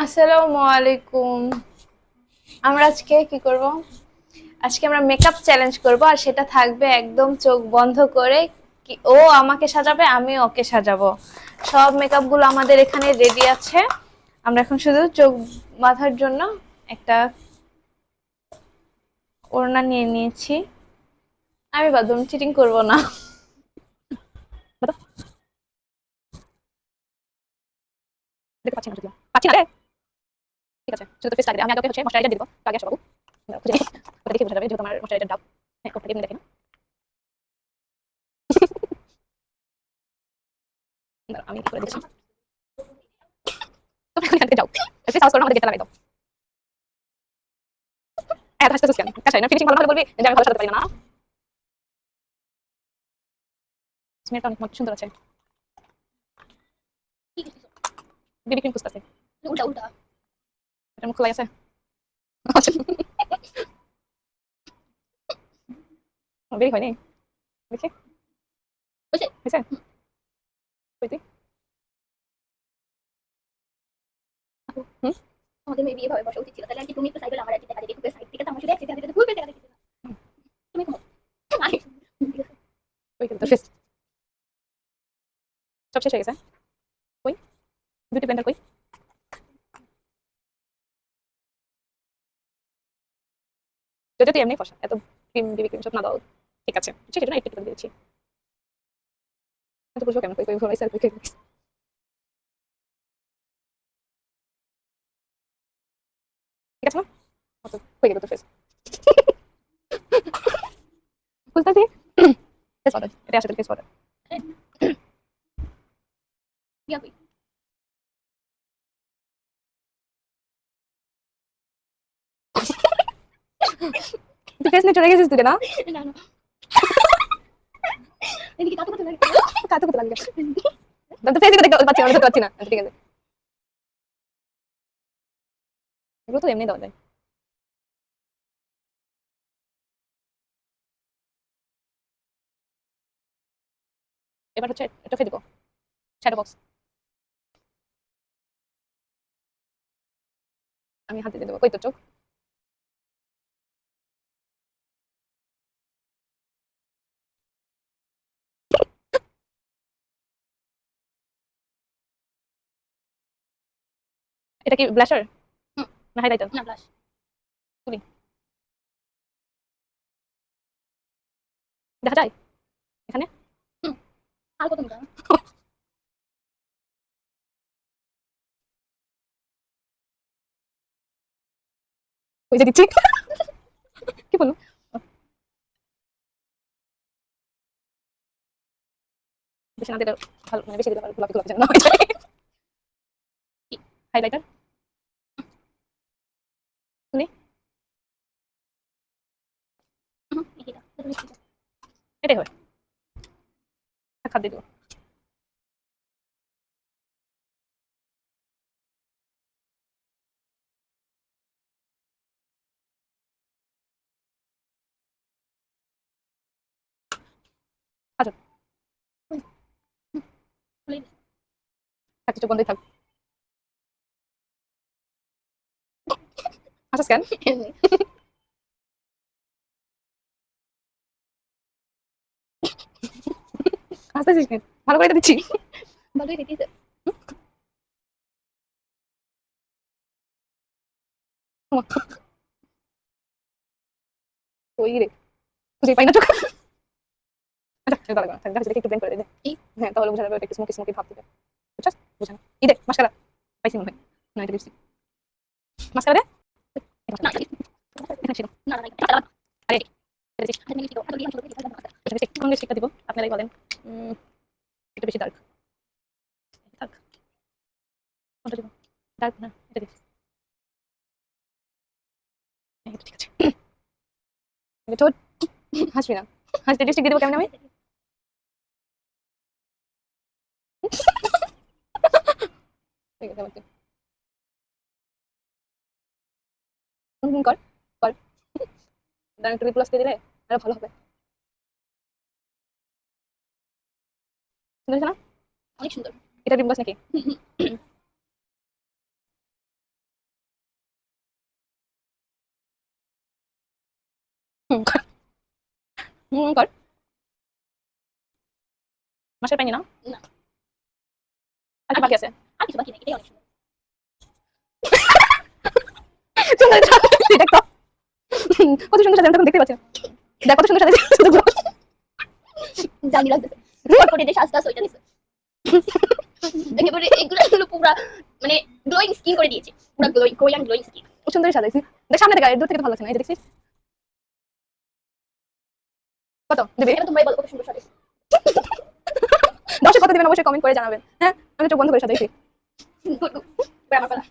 আসসালামু আলাইকুম। আমরা আজকে কি করব? আজকে আমরা মেকআপ চ্যালেঞ্জ করব, আর সেটা থাকবে একদম চোখ বন্ধ করে। কি ও আমাকে সাজাবে, আমি ওকে সাজাবো। সব মেকআপ গুলো আমাদের এখানে রেডি আছে। আমরা এখন শুধু চোখ বাঁধার জন্য একটা ওড়না নিয়ে নিয়েছি। আমি বাদুম চিটিং করব না। দেখতে পাচ্ছি না যদিও। পাচ্ছি না রে। ঠিক আছে। শুধু তো ফেস লাগে। আমি আগে ওকে হচ্ছে ময়শ্চারাইজার দিয়ে দিব। তো আগে আসো বাবু। দাঁড়াও, খুঁজে নিই। ওটা দেখে বোঝা যাবে যেহেতু আমার ময়শ্চারাইজার ডাব। হ্যাঁ, কোথা থেকে এমনি দেখে না। দাঁড়াও, আমি কি করে দিচ্ছি। তোমরা এখন এখান থেকে যাও। প্লিজ সাহস করো না, আমাদের গেটটা লাগাই দাও। এত হাসতেছিস কেন? কাছে না, ফিনিশিং ভালো না হলে বলবি যে আমি ভালো সাজাতে পারি না। স্মেলটা অনেক সুন্দর আছে। বেবি ক্রিম খুঁজতেছে। উল্টা উল্টা এটা মুখ খোলাই আছে। আচ্ছা, বেবি হয়নি। দেখি। বুঝছে হয়েছে? কই তুই? হুম? আমাদের মেবি এভাবে বসা উচিত ছিল। তাহলে আর কি তুমি একটু সাইড হলে আমার আর কি দেখা যায় একটু সাইড থেকে তো আমার শুধু এক সাইড থেকে ফুল ফেস দেখা যাচ্ছে না। তুমি কমো আরে ঠিক আছে কই গেল তোর ফেস? সব শেষ হয়ে গেছে? কই? বিউটি ব্লেন্ডার কই? যদি তুই এমনি ফসা এত ক্রিম বেবি ক্রিম সব না দাও। ঠিক আছে, সেটা না একটু করে দিয়েছি। তো বুঝবো কেমন কই কই ঘুমাইছে আর কই কই ঠিক আছে না? অত কই গেল তোর ফেস? বুঝতেছি। ফেস পাউডার, এটা আসলে ফেস পাউডার। ইয়া কই তুই ফেস নিয়ে চলে গেছিস তুই না? না না এদিকে কাটো কাটো লাগে কাতে কত লাগবে? আমি তো ফেসই দেখতে পাচ্ছি না, আমি দেখতে পাচ্ছি না। আচ্ছা, ঠিক আছে। এগুলো তো এমনি দেওয়া যায়। এবার হচ্ছে চোখে দিব শ্যাডো বক্স। আমি হাতে দিয়ে দেবো। কই তোর চোখ? এটা কি ব্লাশার হুম, না হাইলাইটার? না ব্লাশ তুলি দেখা যায় এখানে? হুম আর কত মিটার ওই যে দিচ্ছি। কি বলবো? বেশি না দিলে ভালো, মানে বেশি দিলে ভালো, গোলাপি গোলাপি যেন না হয়ে যায়। হাইলাইটার তুলি হুম এটা তুমি এটাই হয়। এক হাত দিয়ে দিব। আচ্ছা, খুলে থাক চোখ বন্ধই থাক। আচ্ছা স্ক্যান দিই হাসতেছিস কেন? ভালো করে এটা দিচ্ছি। ভালোই দিতেছে ওই রে, খুঁজে পাই না চোখ। আচ্ছা এটা লাগবে না, থাক, দেখা একটু ব্লেন্ড করে দে। কি হ্যাঁ, তাহলে বোঝা যাবে একটু স্মোকি স্মোকি ভাব দিবে। বুঝছাস? বোঝা না ঈদে মাস্কারা পাইছি মনে হয়। না এটা লিপস্টিক মাস্কারা দে। না এখানে ছিল। না না না আরে এটা দিচ্ছি। হাতে মিলে কি হাতে দিয়ে ছোট করে এটা লিপস্টিক কোন লিপস্টিকটা দিব আপনারাই বলেন। একটু বেশি ডার্ক থাক। কোনটা দিব? ডার্ক না, এটা দিচ্ছি। এটা ঠিক আছে। ঠোঁট হাসবি না। হাসতে লিপস্টিক দিয়ে দেবো কেমন আমি? ঠিক আছে, আমাকে কর কর। দাঁড়া, একটু লিপ গ্লস দিয়ে দিলে আরো ভালো হবে। সুন্দর হয়েছে না? অনেক সুন্দর এটা লিপ গ্লস নাকি? কর। কর। মাসের পাইনি না? না। আর কি বাকি আছে? আর কিছু বাকি নেই, এটাই অনেক সুন্দর। সুন্দর সাজাইছি, দেখো। কত সুন্দর সাজানো, তখন দেখতে পাচ্ছি না। দেখ কত সুন্দর সাজাইছি, শুধু glow। জানি লাগতেছে করে যে সাজটা ওইটা দিছে একেবারে এগুলো হলো পুরা মানে গ্লোয়িং স্কিন করে দিয়েছে, পুরা কোরিয়ান গ্লোয়িং স্কিন। খুব সুন্দর সাজাইছি। দেখ সামনে দেখা, দূর থেকে তো ভালো লাগছে না। এই যে দেখছিস কত দিবি? এটা তোমরাই বলো কত সুন্দর সাজাইছে। 10-এ কত দিবেন অবশ্যই কমেন্ট করে জানাবেন। হ্যাঁ, আমি চোখ বন্ধ করে সাজাইছি। গুড গুড আমার পালা।